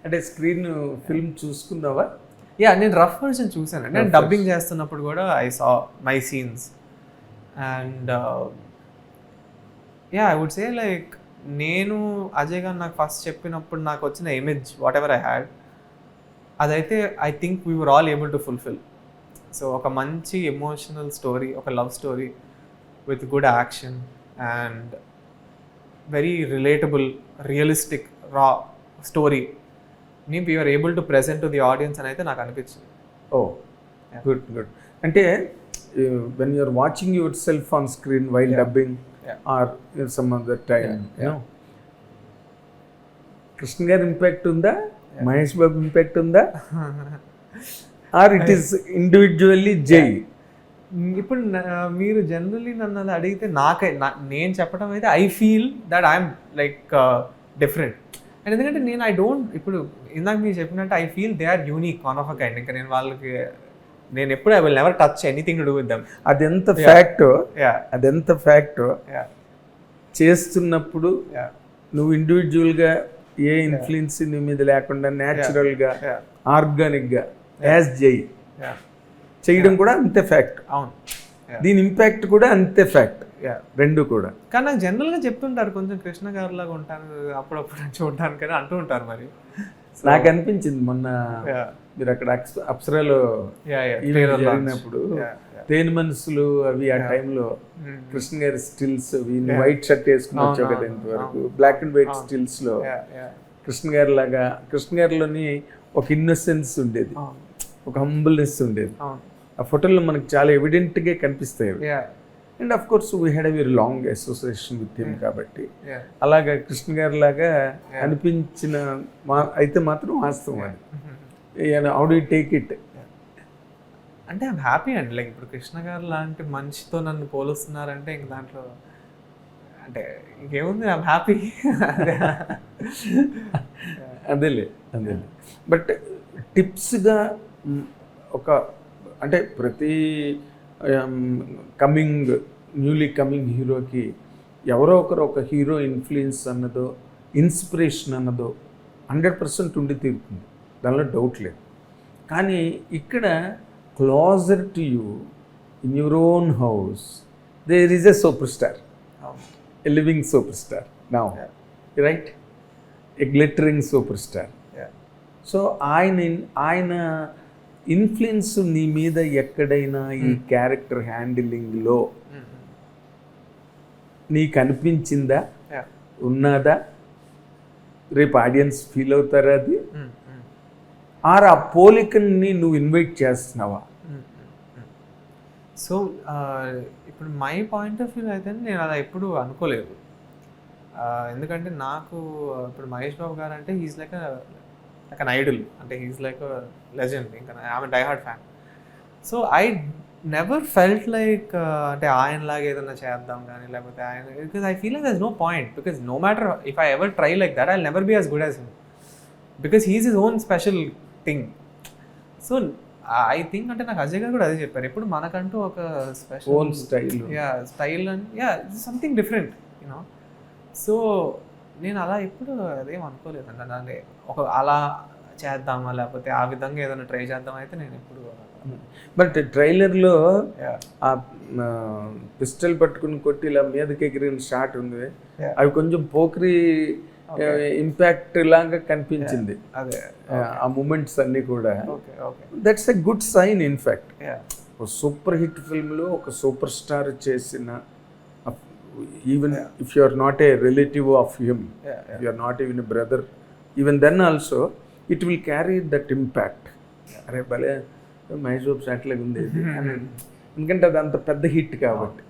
అంటే screen film చూసుకున్నావా? Yeah, నేను రఫ్ వర్షన్ చూసాను. నేను డబ్బింగ్ చేస్తున్నప్పుడు కూడా I saw my scenes and yeah, I would say like నేను అజయ్ గారు నాకు ఫస్ట్ చెప్పినప్పుడు నాకు వచ్చిన image whatever I had, అదైతే I think we were all able to fulfil. So ఒక మంచి ఎమోషనల్ స్టోరీ, ఒక love story with good action and very relatable realistic raw story ని we are able to present to the audience అని అయితే నాకు అనిపించింది. Oh good good. అంటే when you're watching yourself on screen while dubbing or some other time, Krishna గారి impact ఉందా, Mahesh Babu impact ఉందా, or it is individually Jai? ఇప్పుడు మీరు జనరల్లీ నన్ను అలా అడిగితే నేను చెప్పడం అయితే I feel that I'm like different. And ఎందుకంటే నేను ఐ డోంట్, ఇప్పుడు ఇందాక మీరు చెప్పినట్టు I feel they are unique, one of a kind. ఇంకా నేను వాళ్ళకి నేను ఎప్పుడు I will never touch anything to do with them. అదెంత ఫ్యాక్ట్, అదెంత ఫ్యాక్ట్. చేస్తున్నప్పుడు నువ్వు ఇండివిజువల్గా ఏ ఇన్ఫ్లుయెన్స్ నీ మీద లేకుండా న్యాచురల్గా ఆర్గానిక్గా యాజ్ జై చేయడం కూడా అంతే ఫ్యాక్ట్. అవును, దీని ఇంపాక్ట్ కూడా అంతే ఫ్యాక్ట్, రెండు కూడా. కానీ నాకు జనరల్గా చెప్తుంటారు కొంచెం కృష్ణ గారు లాగా ఉంటాను అప్పుడప్పుడు చూడడానికి అని అంటూ ఉంటారు. మరి నాకు అనిపించింది మొన్న మీరు అక్కడ అప్సరాలో జరిగినప్పుడు తేనె మనసులు అవి ఆ టైంలో కృష్ణ గారి స్టిల్స్ అవి వైట్ షర్ట్ వేసుకుని వచ్చావు కదా, ఇంతవరకు బ్లాక్ అండ్ వైట్ స్టిల్స్ లో కృష్ణ గారి లాగా, కృష్ణ గారిలోని ఒక ఇన్నోసెన్స్ ఉండేది, ఒక హంబుల్నెస్ ఉండేది. ఆ ఫోటోలో మనకు చాలా ఎవిడెంట్గా కనిపిస్తాయి. And of course we had a very long association with him కాబట్టి అలాగా కృష్ణ గారి లాగా అనిపించిన అయితే మాత్రం వాస్తవం అది. How do you take it? అంటే ఐమ్ హ్యాపీ అండి. లైక్ ఇప్పుడు కృష్ణ గారు లాంటి మనిషితో నన్ను పోలుస్తున్నారంటే ఇంక దాంట్లో అంటే ఇంకేముంది, ఐమ్ హ్యాపీ. అదేలే. బట్ టిప్స్గా ఒక అంటే ప్రతి న్యూలీ కమింగ్ హీరోకి ఎవరో ఒకరు ఒక హీరో ఇన్ఫ్లుయెన్స్ అన్నదో ఇన్స్పిరేషన్ అన్నదో 100% ఉండి తీరుతుంది, దానిలో డౌట్ లేదు. కానీ ఇక్కడ closer to you in your own house there is a super star, a living super star now, right, a glittering super star. So ఆయన ఇన్ఫ్లుయెన్స్ నీ మీద ఎక్కడైనా ఈ క్యారెక్టర్ హ్యాండిలింగ్లో నీకు అనిపించిందా, ఉన్నదా, రేపు ఆడియన్స్ ఫీల్ అవుతారా అది, ఆర్ ఆ పోలికని నువ్వు ఇన్వైట్ చేస్తున్నావా? సో ఇప్పుడు మై పాయింట్ ఆఫ్ వ్యూ అయితే నేను అలా ఎప్పుడు అనుకోలేదు. ఎందుకంటే నాకు ఇప్పుడు మహేష్ బాబు గారు అంటే హీస్ లైక్ అన్ ఐడల్, అంటే హీస్ లైక్ లెజెండ్, ఇంకా I'm die hard fan. So I never felt like అంటే ఆయనలాగా ఏదైనా చేద్దాం కానీ లేకపోతే ఆయన, because I feel like there is no point, because no matter if I ever try like that I will never be as good as him, because he's his own special thing. So I think అంటే నాకు అజయ్ గారు కూడా అదే చెప్పారు, ఎప్పుడు మనకంటూ ఒక special own style and something different you know. So నేను అలా ఎప్పుడు అదేం అనుకోలేదు అంటే ఒక అలా చేద్దామా లేకపోతే ఆ విధంగా ఏదైనా ట్రై చేద్దాం అయితే నేను ఎప్పుడు. బట్ ట్రైలర్లో ఆ పిస్టల్ పట్టుకుని కొట్టి ఇలా మీదకి ఎగిరిన షాట్ ఉంది, అవి కొంచెం పోక్రీ ఇంపాక్ట్ లాగా కనిపించింది. అదే ఆ మూమెంట్స్ అన్నీ కూడా that's a good sign. In fact ఒక సూపర్ హిట్ ఫిల్మ్లో ఒక సూపర్ స్టార్ చేసిన, even if you are not a relative of him, you are not even a brother, even then also it will carry that impact. అరే భలే Mahesh Babu shot లాగా ఉంది ఎందుకంటే అది అంత పెద్ద హిట్ కాబట్టి,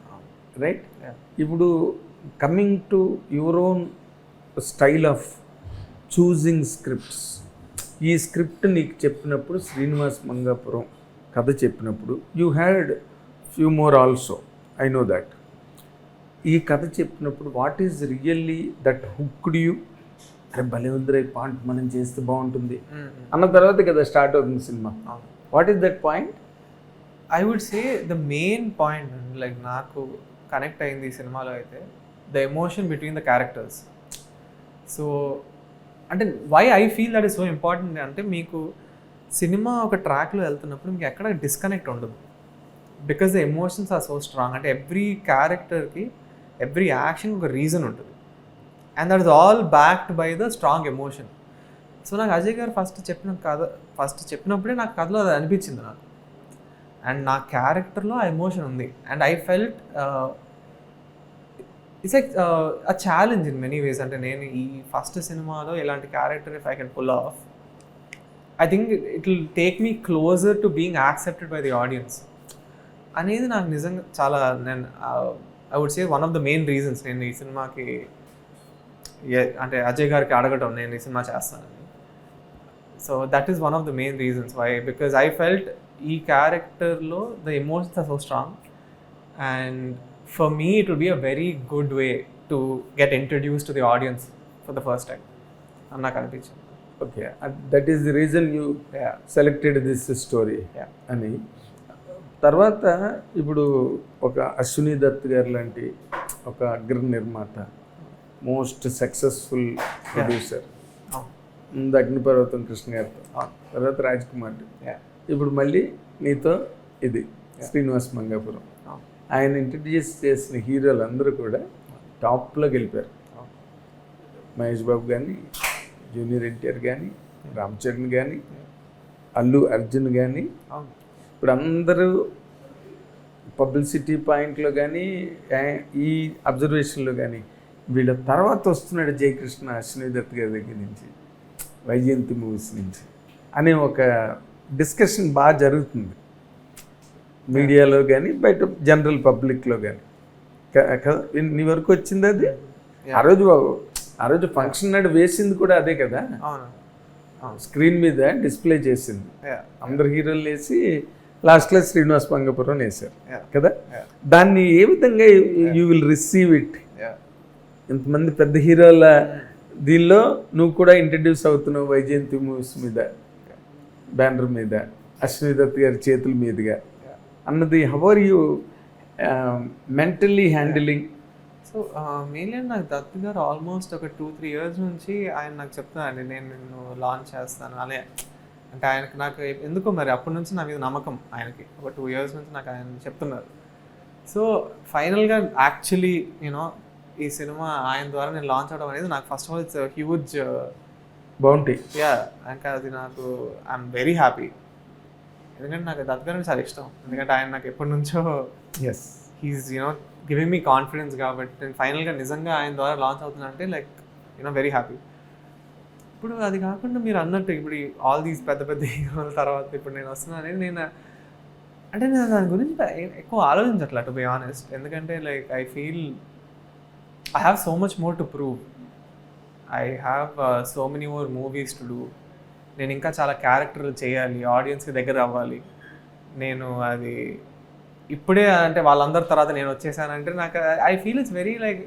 రైట్. ఇప్పుడు coming to your own style of choosing scripts, ఈ స్క్రిప్ట్ నీకు చెప్పినప్పుడు శ్రీనివాస్ మంగాపురం కథ చెప్పినప్పుడు you had few more also, I know that. ఈ కథ చెప్పినప్పుడు what is really that hooked you, అరే భలే ఉందిరే పాయింట్ మనం చేస్తే బాగుంటుంది అన్న తర్వాత కదా స్టార్ట్ అవుతుంది సినిమా. What is that point? I would say the main point like నాకు కనెక్ట్ అయింది ఈ సినిమాలో అయితే the emotion between the characters. So అంటే why I feel that is so important అంటే మీకు సినిమా ఒక ట్రాక్లో వెళ్తున్నప్పుడు మీకు ఎక్కడ డిస్కనెక్ట్ ఉండదు, because the emotions are so strong. అంటే ఎవ్రీ క్యారెక్టర్కి ఎవ్రీ యాక్షన్ ఒక రీజన్ ఉంటుంది, and that is all backed by the strong emotion. So నాకు అజయ్ గారు ఫస్ట్ చెప్పినప్పుడే నాకు కథలో అది అనిపించింది నాకు, అండ్ నా క్యారెక్టర్లో ఆ ఎమోషన్ ఉంది. And I felt it's like a challenge in many ways. అంటే నేను ఈ ఫస్ట్ సినిమాలో ఇలాంటి character if I can pull off, I think it will take me closer to being accepted by the audience అనేది నాకు నిజంగా చాలా, నేను I would say one of the main reasons నేను ఈ సినిమాకి అంటే అజయ్ గారికి అడగటం నేను ఈ సినిమా చేస్తానని. So that is one of the main reasons why, because I felt ఈ క్యారెక్టర్లో the emotions are so strong, and for me it would be a very good way to get introduce to the audience for the first time అని నాకు అనిపించింది. Okay, that is the reason you selected this story అని. తర్వాత ఇప్పుడు ఒక అశ్విని దత్ గారు లాంటి ఒక అగ్ర నిర్మాత, మోస్ట్ సక్సెస్ఫుల్ ప్రొడ్యూసర్, ముందు అగ్నిపర్వతం కృష్ణ గారితో, తర్వాత రాజ్ కుమార్, ఇప్పుడు మళ్ళీ నీతో ఇది శ్రీనివాస్ మంగాపురం. ఆయన ఇంట్రడ్యూస్ చేసిన హీరోలు అందరూ కూడా టాప్లో గెలిపారు. మహేష్ బాబు కానీ, జూనియర్ ఎన్టీఆర్ కానీ, రామ్ చరణ్ కానీ, అల్లు అర్జున్ కానీ, ఇప్పుడు అందరూ పబ్లిసిటీ పాయింట్లో కానీ ఈ అబ్జర్వేషన్లో కానీ వీళ్ళ తర్వాత వస్తున్నాడు జయకృష్ణ, అశ్విని దత్ గారి దగ్గర నుంచి, వైజయంతి మూవీస్ నుంచి అనే ఒక డిస్కషన్ బాగా జరుగుతుంది మీడియాలో కానీ బయట జనరల్ పబ్లిక్లో కానీ. నీ వరకు వచ్చింది అది? ఆ రోజు ఫంక్షన్ నాడు వేసింది కూడా అదే కదా, స్క్రీన్ మీద డిస్ప్లే చేసింది, అందరు హీరోలు వేసి లాస్ట్లో శ్రీనివాస్ మంగాపురం వేశారు కదా. దాన్ని ఏ విధంగా యూ విల్ రిసీవ్ ఇట్? ఇంతమంది పెద్ద హీరోల దీనిలో నువ్వు కూడా ఇంట్రడ్యూస్ అవుతున్నావు వైజయంతి మూవీస్ మీద, బ్యానర్ మీద, అశ్విని దత్ గారి చేతుల మీదుగా అన్నది. How are you mentally handling? So mainly నాకు దత్ గారు ఆల్మోస్ట్ ఒక 2-3 years నుంచి ఆయన నాకు చెప్తున్నానండి, నేను నిన్ను లాంచ్ చేస్తాను అనే. అంటే ఆయనకు నాకు ఎందుకో మరి అప్పటి నుంచి నా మీద నమ్మకం ఆయనకి, ఒక 2 years నుంచి నాకు ఆయన చెప్తున్నారు. సో ఫైనల్గా యాక్చువల్లీ యూనో ఈ సినిమా ఆయన ద్వారా నేను లాంచ్ అవడం అనేది నాకు first of all it's huge bounty. ఇంకా అది నాకు ఐఎమ్ వెరీ హ్యాపీ, ఎందుకంటే నాకు దత్ గారు చాలా ఇష్టం. ఎందుకంటే ఆయన నాకు ఎప్పటి నుంచో he's you know giving me confidence, కాబట్టి నేను ఫైనల్గా నిజంగా ఆయన ద్వారా లాంచ్ అవుతున్నా అంటే లైక్ యూనో వెరీ హ్యాపీ. ఇప్పుడు అది కాకుండా మీరు అన్నట్టు ఇప్పుడు ఆల్ దీస్ పెద్ద పెద్ద హీరోల తర్వాత ఇప్పుడు నేను వస్తున్నాను అనేది నేను దాని గురించి ఎక్కువ ఆలోచించట్లా టు బి ఆనెస్ట్. ఎందుకంటే like I feel I have so much more to prove. I have so many more movies to do. నేను ఇంకా చాలా క్యారెక్టర్లు చేయాలి, ఆడియన్స్కి దగ్గర అవ్వాలి. నేను అది ఇప్పుడే అంటే వాళ్ళందరి తర్వాత నేను వచ్చేసానంటే నాకు I feel it's very like,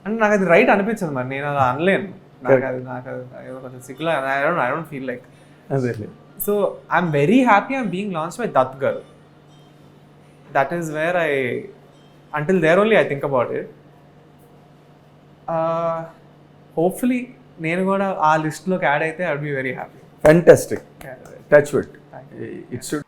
అంటే నాకు అది రైట్ అనిపించదు. మరి నేను అలా అనలేను, నాకు కొంచెం సిగ్గులా, I don't feel like. So I'm very happy I'm being launched by Dutt garu. That is where I until there only I think about it. Hopefully నేను కూడా ఆ లిస్ట్లోకి యాడ్ అయితే I would be very happy. Fantastic, touch wood.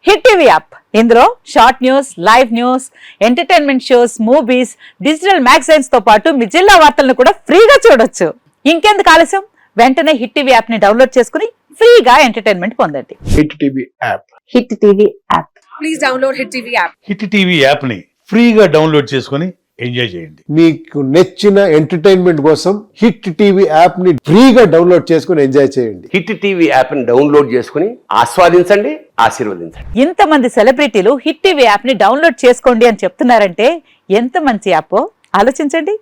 Hit TV app, ఇందులో short news, live news, entertainment shows, movies, digital magazines తో పాటు మీ జిల్లా వార్తలను కూడా ఫ్రీగా చూడొచ్చు. ఇంకెందుకు ఆలస్యం, వెంటనే హిట్ టీవీ యాప్ ని డౌన్లోడ్ చేసుకుని ఫ్రీగా ఎంటర్టైన్మెంట్ పొందండి. Hit TV app, hit TV app, please download hit TV app. Hit TV app ని ఫ్రీగా డౌన్లోడ్ చేసుకుని ఎంజాయ్ చేయండి. మీకు నచ్చిన ఎంటర్టైన్మెంట్ కోసం హిట్ టీవీ యాప్ ని ఫ్రీగా డౌన్లోడ్ చేసుకుని ఎంజాయ్ చేయండి. హిట్ టీవీ యాప్ ని డౌన్లోడ్ చేసుకుని ఆస్వాదించండి, ఆశీర్వదించండి. ఇంతమంది సెలబ్రిటీలు హిట్ టీవీ యాప్ ని డౌన్లోడ్ చేసుకోండి అని చెప్తున్నారంటే ఎంత మంచి యాప్ ఆలోచించండి.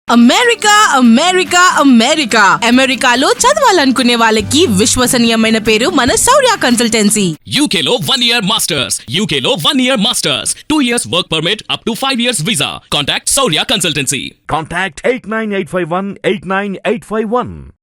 అమెరికా అమెరికా అమెరికా అమెరికాలో చదవాలనుకునే వాళ్ళకి విశ్వసనీయమైన పేరు మన శౌర్య కన్సల్టెన్సీ. UK లో 1 year masters, UK లో 1 year masters, 2 years work permit up to 5 years visa. Contact Saurya Consultancy. Contact 89851 89851.